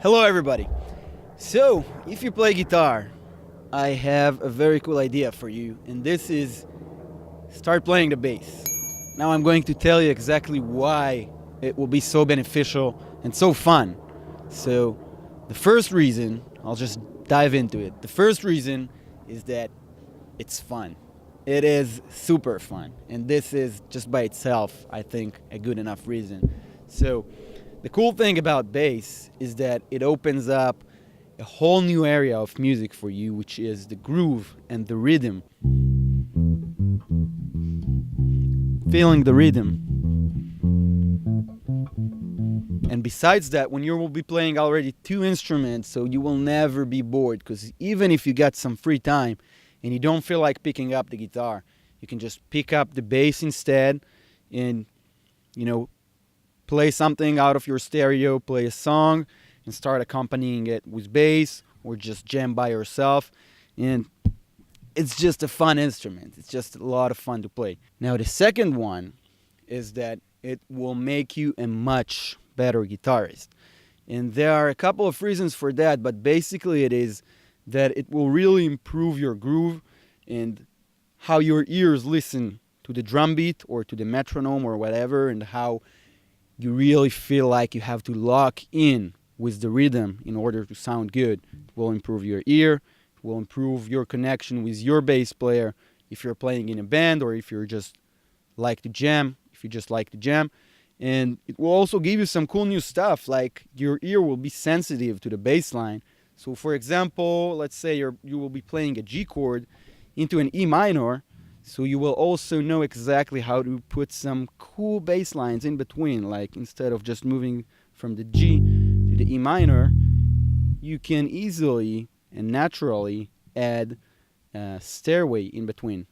Hello everybody. So, if you play guitar, I have a very cool idea for you, and this is start playing the bass. Now I'm going to tell you exactly why it will be so beneficial and so fun. So, the first reason, I'll just dive into it. The first reason is that it's fun. It is super fun, and this is just by itself, I think, a good enough reason. So, the cool thing about bass is that it opens up a whole new area of music for you, which is the groove and the rhythm. Feeling the rhythm. And besides that, when you will be playing already two instruments, so you will never be bored, because even if you got some free time and you don't feel like picking up the guitar, you can just pick up the bass instead and, play something out of your stereo, play a song, and start accompanying it with bass, or just jam by yourself. And it's just a fun instrument. It's just a lot of fun to play. Now, the second one is that it will make you a much better guitarist. And there are a couple of reasons for that, but basically it is that it will really improve your groove and how your ears listen to the drum beat or to the metronome or whatever, and how you really feel like you have to lock in with the rhythm in order to sound good. It will improve your ear, it will improve your connection with your bass player if you're playing in a band, or if you just like to jam, And it will also give you some cool new stuff, like your ear will be sensitive to the bass line. So for example, let's say you will be playing a G chord into an E minor, so you will also know exactly how to put some cool bass lines in between. Like instead of just moving from the G to the E minor, you can easily and naturally add a stairway in between.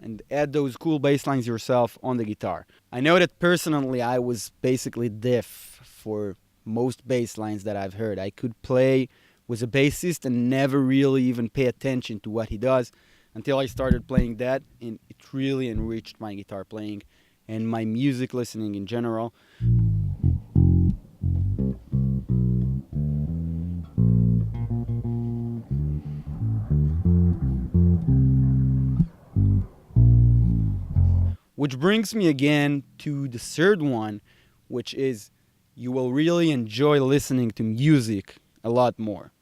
And add those cool bass lines yourself on the guitar. I know that personally I was basically deaf for most bass lines that I've heard. I could play with a bassist and never really even pay attention to what he does until I started playing that, and it really enriched my guitar playing and my music listening in general. Which brings me again to the third one, which is you will really enjoy listening to music a lot more.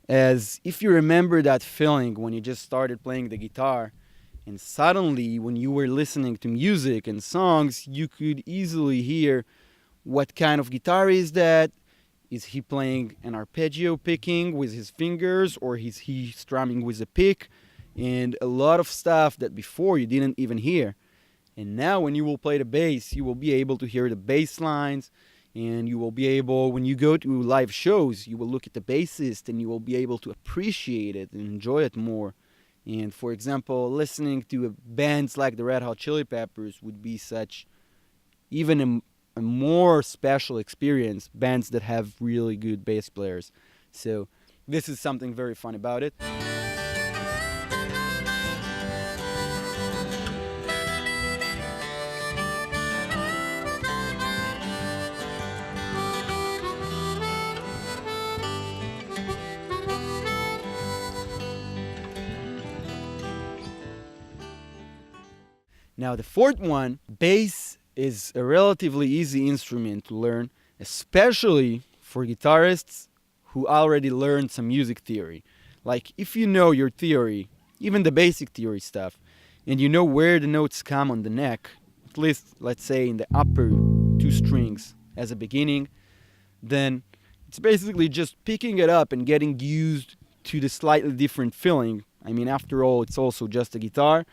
As if you remember that feeling when you just started playing the guitar, and suddenly when you were listening to music and songs, you could easily hear what kind of guitar is that. Is he playing an arpeggio picking with his fingers, or is he strumming with a pick? And a lot of stuff that before you didn't even hear. And now when you will play the bass, you will be able to hear the bass lines, and you will be able, when you go to live shows, you will look at the bassist and you will be able to appreciate it and enjoy it more. And for example, listening to bands like the Red Hot Chili Peppers would be such even a more special experience, bands that have really good bass players. So this is something very fun about it. Now the fourth one, bass is a relatively easy instrument to learn, especially for guitarists who already learned some music theory. Like if you know your theory, even the basic theory stuff, and you know where the notes come on the neck, at least let's say in the upper two strings as a beginning, then it's basically just picking it up and getting used to the slightly different feeling. I mean, after all, it's also just a guitar.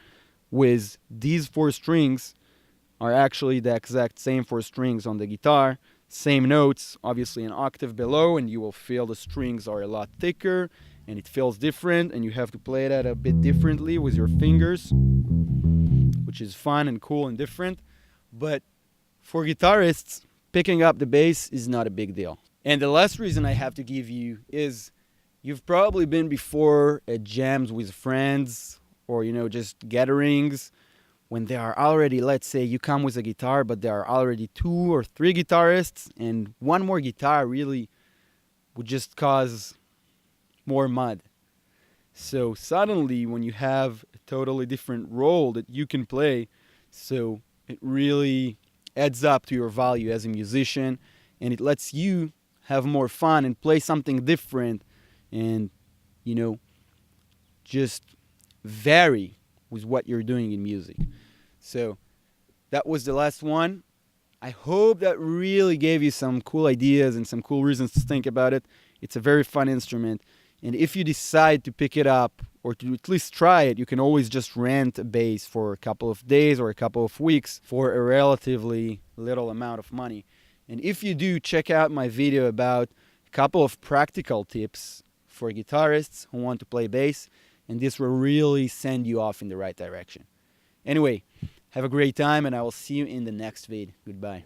With these four strings are actually the exact same four strings on the guitar, same notes, obviously an octave below, and you will feel the strings are a lot thicker and it feels different, and you have to play that a bit differently with your fingers, which is fun and cool and different. But for guitarists, picking up the bass is not a big deal. And the last reason I have to give you is you've probably been before at jams with friends, or just gatherings when there are already, let's say you come with a guitar, but there are already 2 or 3 guitarists, and one more guitar really would just cause more mud. So suddenly, when you have a totally different role that you can play, so it really adds up to your value as a musician, and it lets you have more fun and play something different, and just vary with what you're doing in music. So that was the last one. I hope that really gave you some cool ideas and some cool reasons to think about it. It's a very fun instrument. And if you decide to pick it up or to at least try it, you can always just rent a bass for a couple of days or a couple of weeks for a relatively little amount of money. And if you do, check out my video about a couple of practical tips for guitarists who want to play bass, and this will really send you off in the right direction. Anyway, have a great time, and I will see you in the next vid. Goodbye.